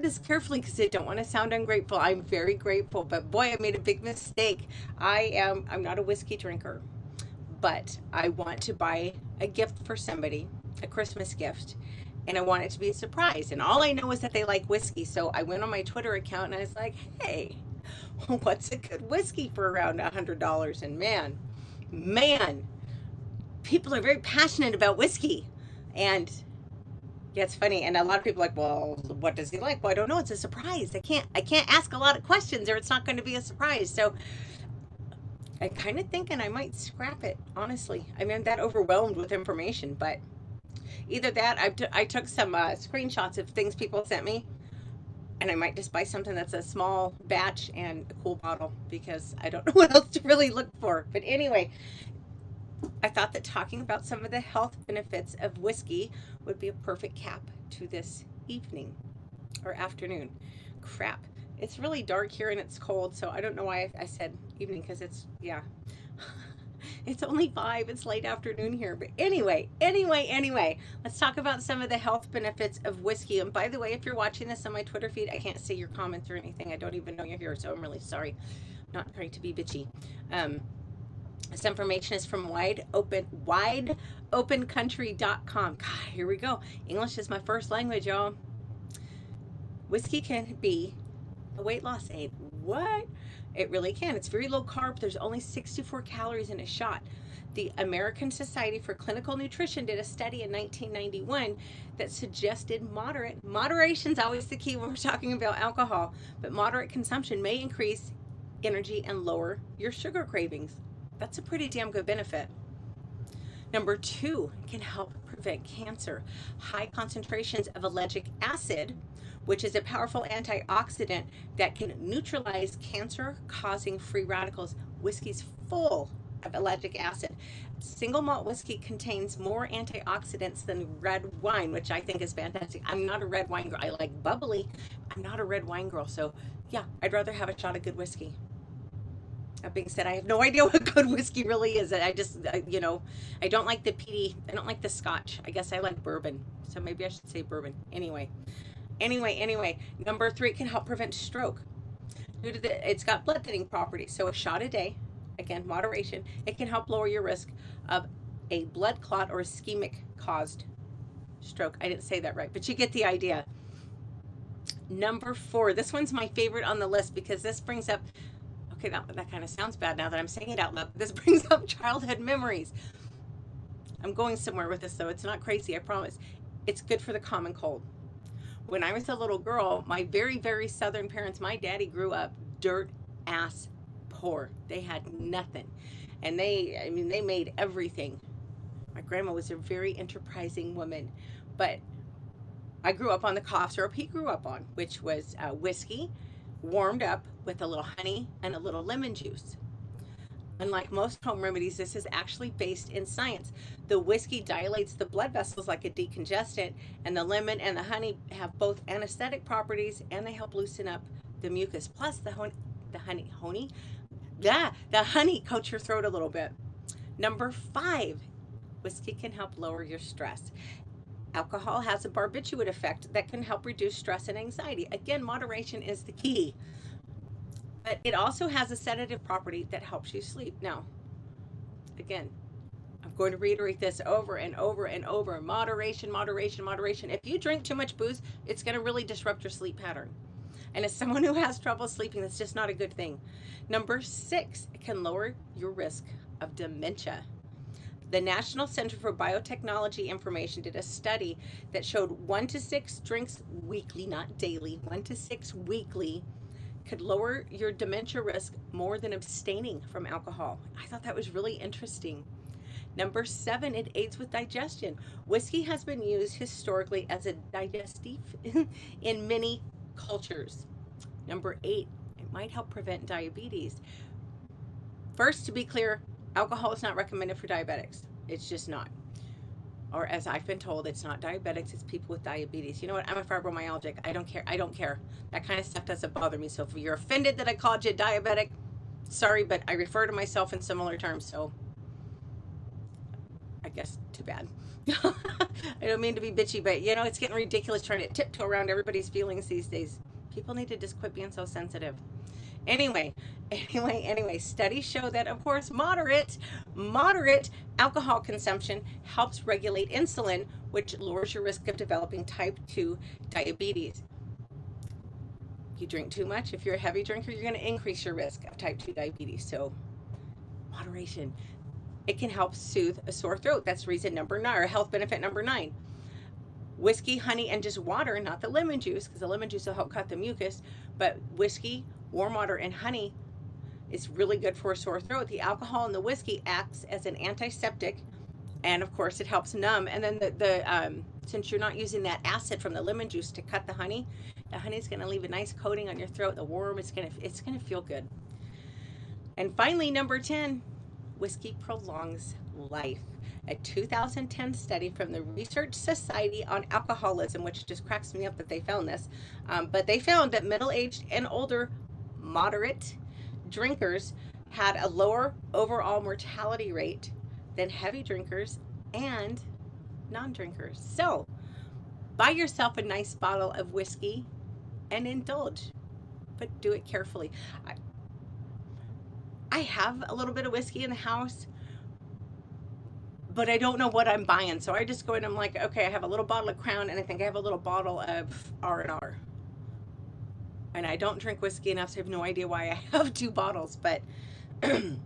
this carefully because I don't want to sound ungrateful. I'm very grateful, but boy, I made a big mistake. I'm not a whiskey drinker, but I want to buy a gift for somebody, a Christmas gift, and I want it to be a surprise. And all I know is that they like whiskey. So I went on my Twitter account and I was like, hey, what's a good whiskey for around $100? And man, people are very passionate about whiskey. And yeah, it's funny. And a lot of people are like, well, what does he like? Well, I don't know. It's a surprise. I can't ask a lot of questions or it's not going to be a surprise. So I kind of thinking I might scrap it, honestly. I mean, I'm that overwhelmed with information, but either that, I took some screenshots of things people sent me, and I might just buy something that's a small batch and a cool bottle because I don't know what else to really look for. But anyway, I thought that talking about some of the health benefits of whiskey would be a perfect cap to this evening or afternoon. Crap. It's really dark here and it's cold, so I don't know why I said evening because yeah. It's only 5. It's late afternoon here. But anyway, let's talk about some of the health benefits of whiskey. And by the way, if you're watching this on my Twitter feed, I can't see your comments or anything. I don't even know you're here, so I'm really sorry. I'm not trying to be bitchy. This information is from wideopencountry.com. God, here we go. English is my first language, y'all. Whiskey can be a weight loss aid. What? It really can. It's very low carb. There's only 64 calories in a shot. The American Society for Clinical Nutrition did a study in 1991 that suggested moderation's always the key when we're talking about alcohol, but moderate consumption may increase energy and lower your sugar cravings. That's a pretty damn good benefit. Number 2, can help prevent cancer. High concentrations of ellagic acid, which is a powerful antioxidant that can neutralize cancer-causing free radicals. Whiskey's full of ellagic acid. Single malt whiskey contains more antioxidants than red wine, which I think is fantastic. I'm not a red wine girl. I like bubbly. I'm not a red wine girl. So yeah, I'd rather have a shot of good whiskey. That being said, I have no idea what good whiskey really is. I just, I don't like the peaty. I don't like the scotch. I guess I like bourbon. So maybe I should say bourbon. Anyway, number 3, can help prevent stroke. It's got blood thinning properties. So a shot a day, again, moderation, it can help lower your risk of a blood clot or ischemic caused stroke. I didn't say that right, but you get the idea. Number 4, this one's my favorite on the list because this brings up, okay, that kind of sounds bad now that I'm saying it out loud. This brings up childhood memories. I'm going somewhere with this though. It's not crazy, I promise. It's good for the common cold. When I was a little girl, my very, very southern parents, my daddy grew up dirt ass poor. They had nothing. And they made everything. My grandma was a very enterprising woman. But I grew up on the cough syrup he grew up on, which was whiskey warmed up with a little honey and a little lemon juice. Unlike most home remedies, this is actually based in science. The whiskey dilates the blood vessels like a decongestant, and the lemon and the honey have both anesthetic properties and they help loosen up the mucus. Plus, the honey coats your throat a little bit. Number 5, whiskey can help lower your stress. Alcohol has a barbiturate effect that can help reduce stress and anxiety. Again, moderation is the key. But it also has a sedative property that helps you sleep. Now, again, I'm going to reiterate this over and over and over. Moderation. If you drink too much booze, it's going to really disrupt your sleep pattern. And as someone who has trouble sleeping, that's just not a good thing. Number 6, it can lower your risk of dementia. The National Center for Biotechnology Information did a study that showed 1 to 6 drinks weekly, not daily, 1 to 6 weekly could lower your dementia risk more than abstaining from alcohol. I thought that was really interesting. Number 7, it aids with digestion. Whiskey has been used historically as a digestif in many cultures. Number 8, it might help prevent diabetes. First, to be clear, alcohol is not recommended for diabetics. It's just not. Or as I've been told, it's not diabetics, it's people with diabetes. You know what? I'm a fibromyalgic. I don't care. That kind of stuff doesn't bother me. So if you're offended that I called you diabetic, sorry, but I refer to myself in similar terms. So I guess too bad. I don't mean to be bitchy, but you know, it's getting ridiculous trying to tiptoe around everybody's feelings these days. People need to just quit being so sensitive. Anyway, studies show that, of course, moderate alcohol consumption helps regulate insulin, which lowers your risk of developing type 2 diabetes. You drink too much, if you're a heavy drinker, you're going to increase your risk of type 2 diabetes. So, moderation. It can help soothe a sore throat. That's reason number 9, or health benefit number 9. Whiskey, honey, and just water, not the lemon juice, because the lemon juice will help cut the mucus, but whiskey, warm water, and honey is really good for a sore throat. The alcohol in the whiskey acts as an antiseptic, and of course it helps numb. And then since you're not using that acid from the lemon juice to cut the honey's going to leave a nice coating on your throat. The warm, it's going to feel good. And finally, number 10, whiskey prolongs life. A 2010 study from the Research Society on Alcoholism, which just cracks me up that they found this, but they found that middle-aged and older moderate drinkers had a lower overall mortality rate than heavy drinkers and non-drinkers. So buy yourself a nice bottle of whiskey and indulge, but do it carefully. I have a little bit of whiskey in the house, but I don't know what I'm buying. So I just go in and I'm like, okay, I have a little bottle of Crown, and I think I have a little bottle of R&R. And I don't drink whiskey enough, so I have no idea why I have 2 bottles. But I'm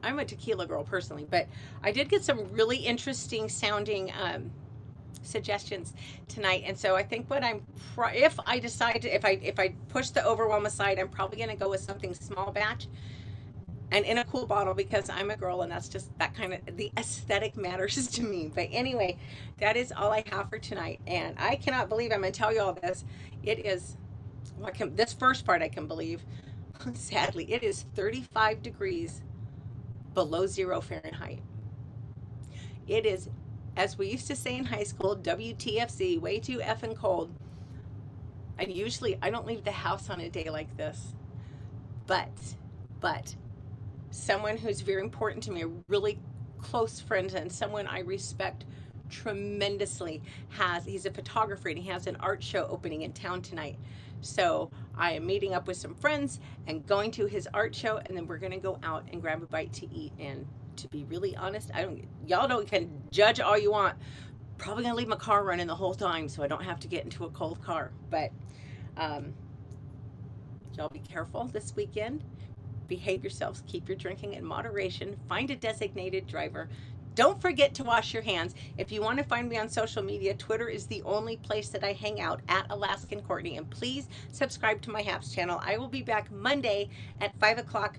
a tequila girl personally. But I did get some really interesting sounding suggestions tonight, and so I think what if I push the overwhelm aside, I'm probably going to go with something small batch and in a cool bottle, because I'm a girl and that's just that kind of, the aesthetic matters to me. But anyway, that is all I have for tonight, and I cannot believe I'm going to tell you all this. It is, this first part I can believe. Sadly, it is 35 degrees below 0 Fahrenheit. It is, as we used to say in high school, WTFC, way too effing cold. And usually I don't leave the house on a day like this. But someone who's very important to me, a really close friend and someone I respect tremendously, he's a photographer and he has an art show opening in town tonight. So I am meeting up with some friends and going to his art show, and then we're going to go out and grab a bite to eat. And to be really honest, y'all can judge all you want. Probably going to leave my car running the whole time so I don't have to get into a cold car. But y'all be careful this weekend. Behave yourselves. Keep your drinking in moderation. Find a designated driver. Don't forget to wash your hands. If you want to find me on social media, Twitter is the only place that I hang out, at Alaskan Courtney. And please subscribe to my Haps channel. I will be back Monday at 5 o'clock